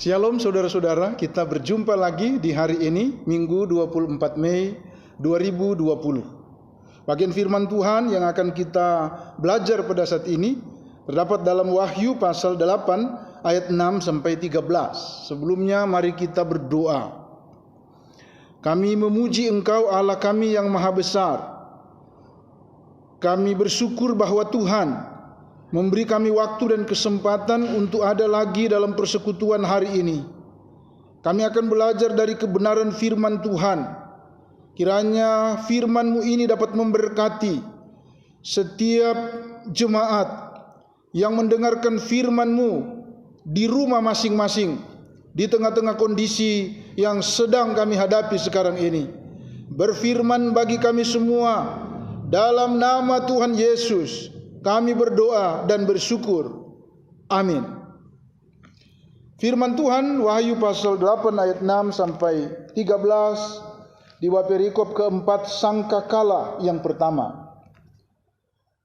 Shalom saudara-saudara, kita berjumpa lagi di hari ini, Minggu 24 Mei 2020. Bagian firman Tuhan yang akan kita belajar pada saat ini terdapat dalam Wahyu pasal 8 ayat 6 sampai 13. Sebelumnya mari kita berdoa. Kami memuji Engkau Allah kami yang maha besar. Kami bersyukur bahwa Tuhan memberi kami waktu dan kesempatan untuk ada lagi dalam persekutuan hari ini. Kami akan belajar dari kebenaran firman Tuhan. Kiranya firman-Mu ini dapat memberkati setiap jemaat yang mendengarkan firman-Mu di rumah masing-masing, di tengah-tengah kondisi yang sedang kami hadapi sekarang ini. Berfirman bagi kami semua, dalam nama Tuhan Yesus kami berdoa dan bersyukur. Amin. Firman Tuhan Wahyu pasal 8 ayat 6 sampai 13 di perikop keempat sangkakala yang pertama.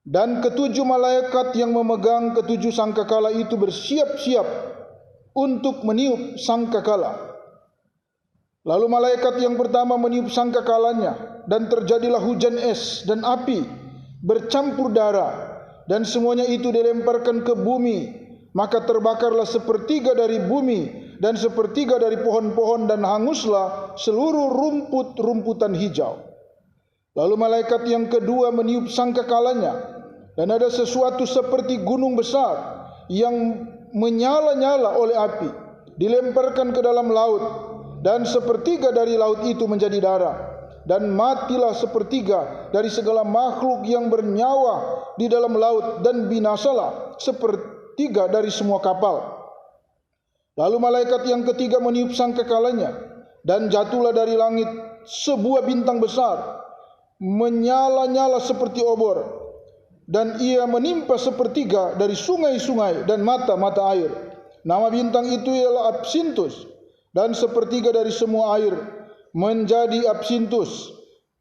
Dan ketujuh malaikat yang memegang ketujuh sangkakala itu bersiap-siap untuk meniup sangkakala. Lalu malaikat yang pertama meniup sangkakalanya, dan terjadilah hujan es dan api bercampur darah, dan semuanya itu dilemparkan ke bumi. Maka terbakarlah sepertiga dari bumi dan sepertiga dari pohon-pohon, dan hanguslah seluruh rumput-rumputan hijau. Lalu malaikat yang kedua meniup sangkakalanya, dan ada sesuatu seperti gunung besar yang menyala-nyala oleh api dilemparkan ke dalam laut, dan sepertiga dari laut itu menjadi darah. Dan matilah sepertiga dari segala makhluk yang bernyawa di dalam laut, dan binasalah sepertiga dari semua kapal. Lalu malaikat yang ketiga meniup sangkakalanya, dan jatuhlah dari langit sebuah bintang besar, menyala-nyala seperti obor, dan ia menimpa sepertiga dari sungai-sungai dan mata-mata air. Nama bintang itu ialah Absintus, dan sepertiga dari semua air menjadi absintus,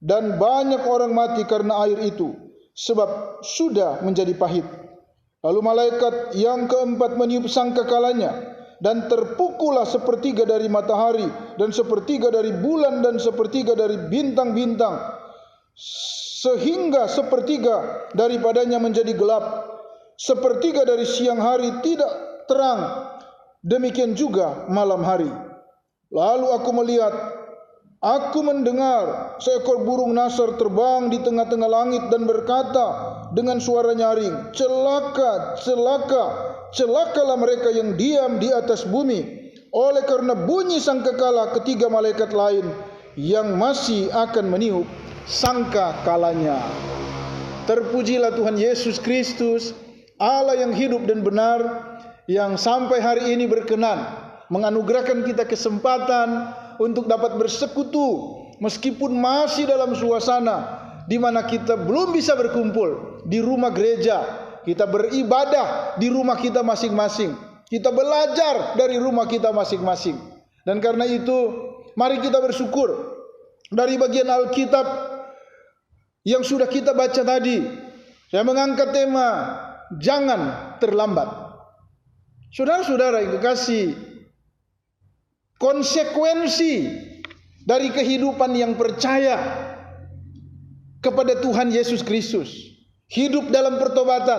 dan banyak orang mati karena air itu, sebab sudah menjadi pahit. Lalu malaikat yang keempat meniup sangkakalanya, dan terpukullah sepertiga dari matahari, dan sepertiga dari bulan, dan sepertiga dari bintang-bintang, sehingga sepertiga daripadanya menjadi gelap. Sepertiga dari siang hari tidak terang, demikian juga malam hari. Lalu aku mendengar seekor burung nasar terbang di tengah-tengah langit dan berkata dengan suara nyaring, "Celaka, celaka, celakalah mereka yang diam di atas bumi, oleh karena bunyi sangkakala ketiga malaikat lain yang masih akan meniup sangkakalanya." Terpujilah Tuhan Yesus Kristus, Allah yang hidup dan benar, yang sampai hari ini berkenan menganugerahkan kita kesempatan untuk dapat bersekutu meskipun masih dalam suasana di mana kita belum bisa berkumpul di rumah gereja. Kita beribadah di rumah kita masing-masing. Kita belajar dari rumah kita masing-masing. Dan karena itu mari kita bersyukur dari bagian Alkitab yang sudah kita baca tadi. Saya mengangkat tema jangan terlambat. Saudara-saudara yang kekasih, konsekuensi dari kehidupan yang percaya kepada Tuhan Yesus Kristus, hidup dalam pertobatan,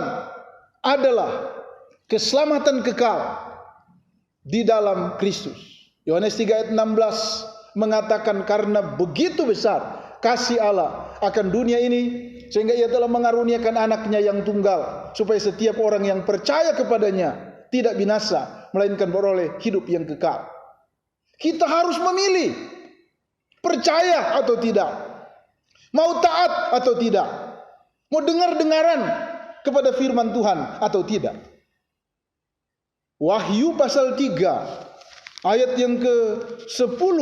adalah keselamatan kekal di dalam Kristus. Yohanes 3 ayat 16 mengatakan, karena begitu besar kasih Allah akan dunia ini, sehingga ia telah mengaruniakan anaknya yang tunggal, supaya setiap orang yang percaya kepadanya tidak binasa, melainkan beroleh hidup yang kekal. Kita harus memilih percaya atau tidak, mau taat atau tidak, mau dengar-dengaran kepada firman Tuhan atau tidak. Wahyu pasal 3 ayat yang ke-10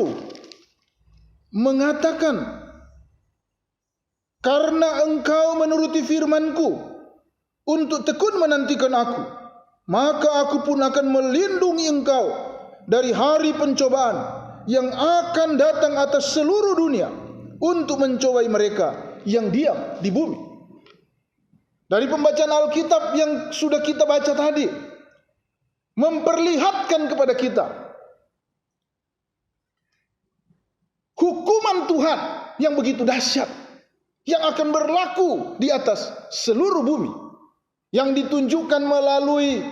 mengatakan, karena engkau menuruti firman-Ku untuk tekun menantikan Aku, maka Aku pun akan melindungi engkau dari hari pencobaan yang akan datang atas seluruh dunia untuk mencobai mereka yang diam di bumi. Dari pembacaan Alkitab yang sudah kita baca tadi, memperlihatkan kepada kita hukuman Tuhan yang begitu dahsyat yang akan berlaku di atas seluruh bumi, yang ditunjukkan melalui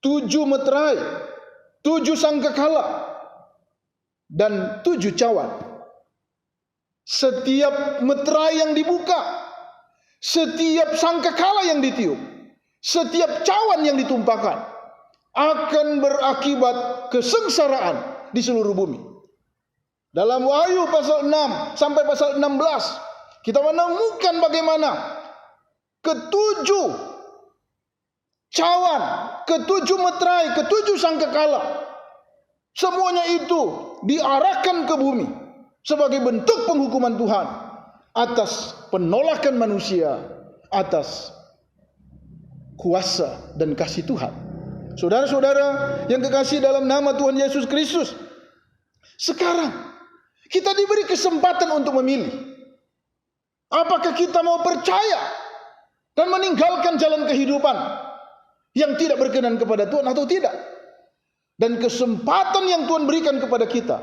7 meterai, 7 sangkakala, dan 7 cawan. Setiap meterai yang dibuka, setiap sangkakala yang ditiup, setiap cawan yang ditumpahkan akan berakibat kesengsaraan di seluruh bumi. Dalam Wahyu pasal 6 sampai pasal 16 kita menemukan bagaimana ketujuh cawan, ketujuh meterai, ketujuh sangkakala, semuanya itu diarahkan ke bumi sebagai bentuk penghukuman Tuhan atas penolakan manusia atas kuasa dan kasih Tuhan. Saudara-saudara yang kekasih dalam nama Tuhan Yesus Kristus, sekarang kita diberi kesempatan untuk memilih. Apakah kita mau percaya dan meninggalkan jalan kehidupan yang tidak berkenan kepada Tuhan atau tidak? Dan kesempatan yang Tuhan berikan kepada kita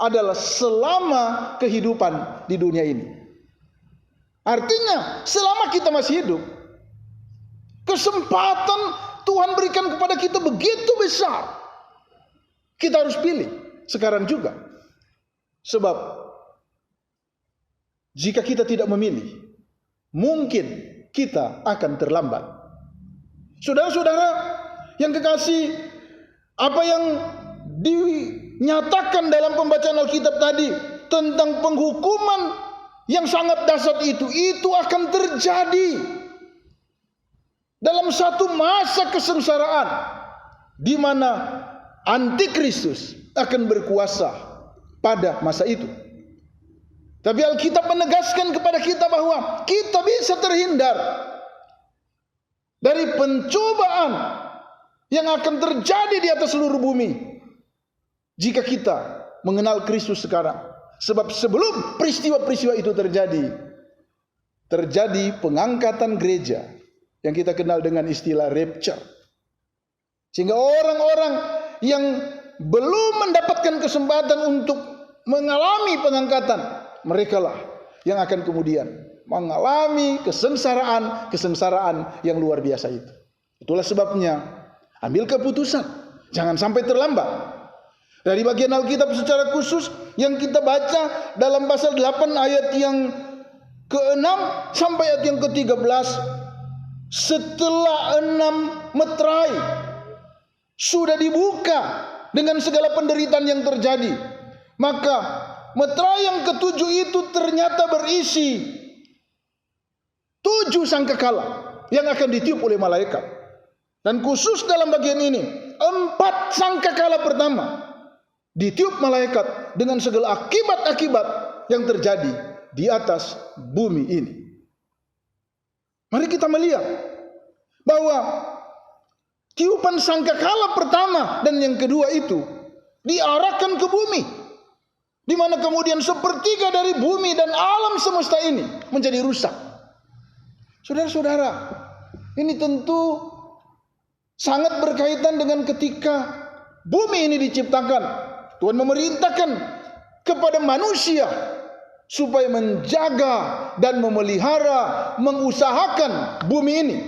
adalah selama kehidupan di dunia ini. Artinya selama kita masih hidup, kesempatan Tuhan berikan kepada kita begitu besar. Kita harus pilih sekarang juga. Sebab jika kita tidak memilih, mungkin kita akan terlambat. Saudara-saudara yang kekasih, apa yang dinyatakan dalam pembacaan Alkitab tadi tentang penghukuman yang sangat dahsyat itu akan terjadi dalam satu masa kesengsaraan di mana Antikristus akan berkuasa pada masa itu. Tapi Alkitab menegaskan kepada kita bahwa kita bisa terhindar dari pencobaan yang akan terjadi di atas seluruh bumi jika kita mengenal Kristus sekarang. Sebab sebelum peristiwa-peristiwa itu terjadi pengangkatan gereja yang kita kenal dengan istilah rapture. Sehingga orang-orang yang belum mendapatkan kesempatan untuk mengalami pengangkatan, merekalah yang akan kemudian mengalami kesengsaraan yang luar biasa itu. Itulah sebabnya ambil keputusan, jangan sampai terlambat. Dari bagian Alkitab secara khusus yang kita baca dalam pasal 8 ayat yang ke-6 sampai ayat yang ke-13, setelah 6 meterai sudah dibuka dengan segala penderitaan yang terjadi, maka meterai yang ke-7 itu ternyata berisi 7 sangkakala yang akan ditiup oleh malaikat. Dan khusus dalam bagian ini, 4 sangkakala pertama ditiup malaikat dengan segala akibat-akibat yang terjadi di atas bumi ini. Mari kita melihat bahwa tiupan sangkakala pertama dan yang kedua itu diarahkan ke bumi, di mana kemudian sepertiga dari bumi dan alam semesta ini menjadi rusak. Saudara-saudara, ini tentu sangat berkaitan dengan ketika bumi ini diciptakan. Tuhan memerintahkan kepada manusia supaya menjaga dan memelihara, mengusahakan bumi ini.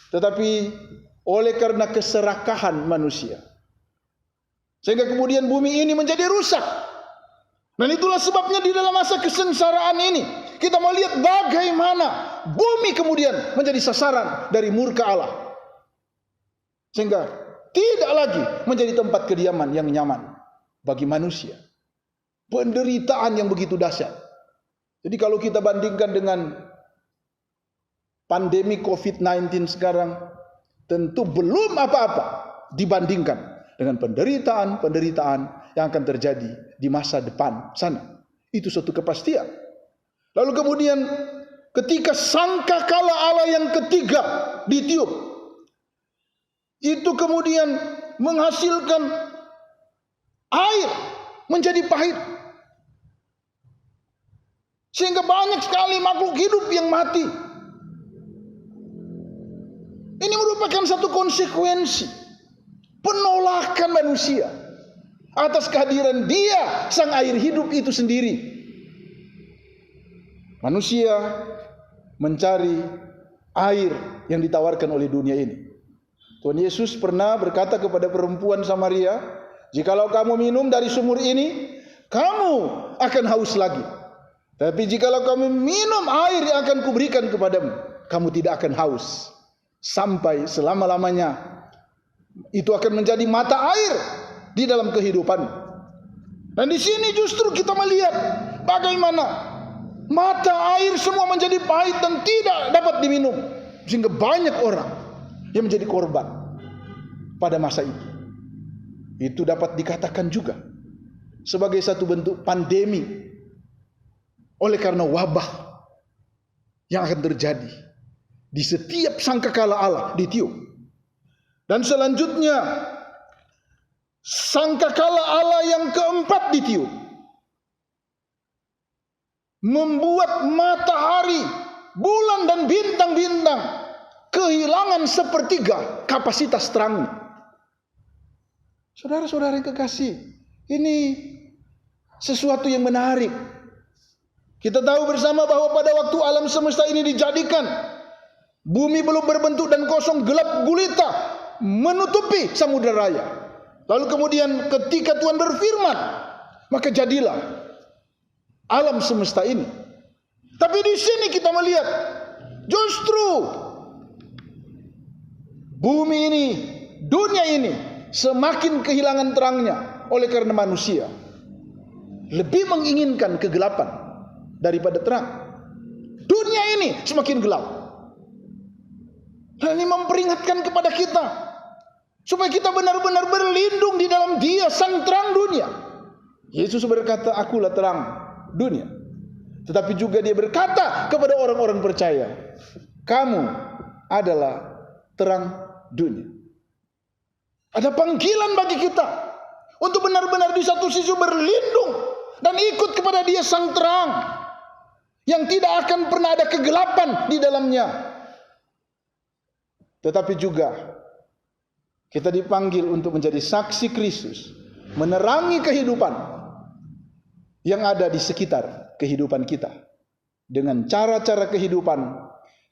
Tetapi oleh karena keserakahan manusia, sehingga kemudian bumi ini menjadi rusak. Dan itulah sebabnya di dalam masa kesengsaraan ini kita melihat bagaimana bumi kemudian menjadi sasaran dari murka Allah, sehingga tidak lagi menjadi tempat kediaman yang nyaman bagi manusia. Penderitaan yang begitu dahsyat. Jadi kalau kita bandingkan dengan pandemi COVID-19 sekarang, tentu belum apa-apa dibandingkan dengan penderitaan yang akan terjadi di masa depan sana. Itu suatu kepastian. Lalu kemudian ketika sangkakala Allah yang ketiga ditiup, itu kemudian menghasilkan air menjadi pahit, sehingga banyak sekali makhluk hidup yang mati. Ini merupakan satu konsekuensi penolakan manusia atas kehadiran Dia, sang air hidup itu sendiri. Manusia mencari air yang ditawarkan oleh dunia ini. Tuhan Yesus pernah berkata kepada perempuan Samaria, "Jikalau kamu minum dari sumur ini, kamu akan haus lagi. Tapi jikalau kamu minum air yang akan kuberikan kepadamu, kamu tidak akan haus sampai selama-lamanya." Itu akan menjadi mata air di dalam kehidupan. Dan di sini justru kita melihat bagaimana mata air semua menjadi pahit dan tidak dapat diminum, sehingga banyak orang yang menjadi korban pada masa itu. Itu dapat dikatakan juga sebagai satu bentuk pandemi oleh karena wabah yang akan terjadi di setiap sangkakala Allah ditiup. Dan selanjutnya sangkakala Allah yang keempat ditiup, membuat matahari, bulan dan bintang-bintang kehilangan sepertiga kapasitas terangnya. Saudara-saudara yang kekasih, ini sesuatu yang menarik. Kita tahu bersama bahwa pada waktu alam semesta ini dijadikan, bumi belum berbentuk dan kosong, gelap gulita menutupi samudera raya. Lalu kemudian ketika Tuhan berfirman, maka jadilah alam semesta ini. Tapi di sini kita melihat justru bumi ini, dunia ini semakin kehilangan terangnya oleh karena manusia lebih menginginkan kegelapan daripada terang. Dunia ini semakin gelap. Dan ini memperingatkan kepada kita supaya kita benar-benar berlindung di dalam Dia, sang terang dunia. Yesus berkata, "Akulah terang dunia." Tetapi juga Dia berkata kepada orang-orang percaya, "Kamu adalah terang dunia." Ada panggilan bagi kita untuk benar-benar di satu sisi berlindung dan ikut kepada Dia, sang terang yang tidak akan pernah ada kegelapan di dalamnya. Tetapi juga kita dipanggil untuk menjadi saksi Kristus, menerangi kehidupan yang ada di sekitar kehidupan kita dengan cara-cara kehidupan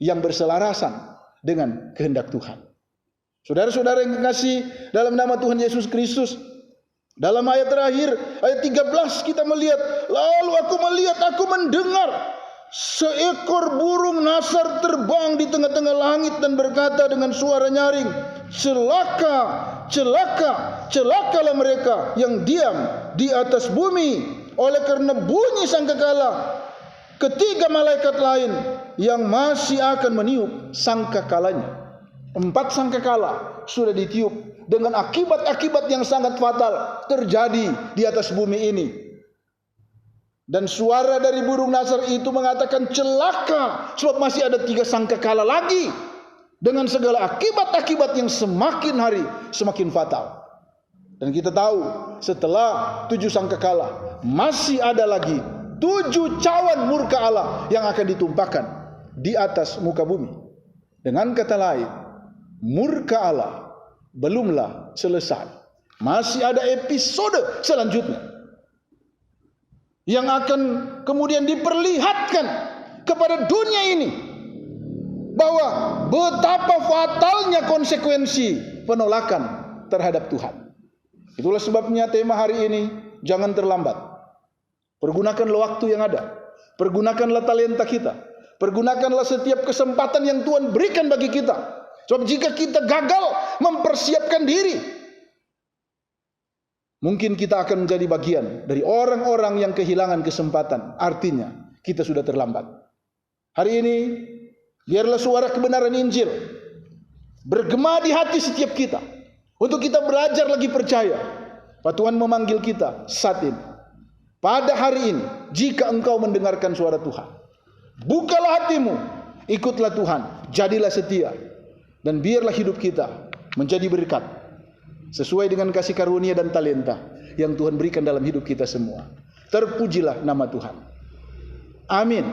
yang berselarasan dengan kehendak Tuhan. Saudara-saudara yang kekasih dalam nama Tuhan Yesus Kristus, dalam ayat terakhir, ayat 13 kita melihat, "Lalu aku mendengar seekor burung nasar terbang di tengah-tengah langit dan berkata dengan suara nyaring, 'Celaka, celaka, celakalah mereka yang diam di atas bumi oleh karena bunyi sangkakala ketiga malaikat lain yang masih akan meniup sangkakalanya.'" 4 sangkakala sudah ditiup dengan akibat-akibat yang sangat fatal terjadi di atas bumi ini. Dan suara dari burung nasar itu mengatakan, "Celaka, sebab masih ada 3 sangkakala lagi dengan segala akibat-akibat yang semakin hari semakin fatal." Dan kita tahu setelah 7 sangkakala masih ada lagi 7 cawan murka Allah yang akan ditumpahkan di atas muka bumi. Dengan kata lain, murka Allah belumlah selesai. Masih ada episode selanjutnya yang akan kemudian diperlihatkan kepada dunia ini bahwa betapa fatalnya konsekuensi penolakan terhadap Tuhan. Itulah sebabnya tema hari ini, jangan terlambat. Pergunakanlah waktu yang ada, pergunakanlah talenta kita, pergunakanlah setiap kesempatan yang Tuhan berikan bagi kita. Sebab jika kita gagal mempersiapkan diri, mungkin kita akan menjadi bagian dari orang-orang yang kehilangan kesempatan. Artinya kita sudah terlambat. Hari ini biarlah suara kebenaran Injil bergema di hati setiap kita, untuk kita belajar lagi percaya bahwa Tuhan memanggil kita saat ini. Pada hari ini, jika engkau mendengarkan suara Tuhan, bukalah hatimu, ikutlah Tuhan, jadilah setia, dan biarlah hidup kita menjadi berkat sesuai dengan kasih karunia dan talenta yang Tuhan berikan dalam hidup kita semua. Terpujilah nama Tuhan. Amin.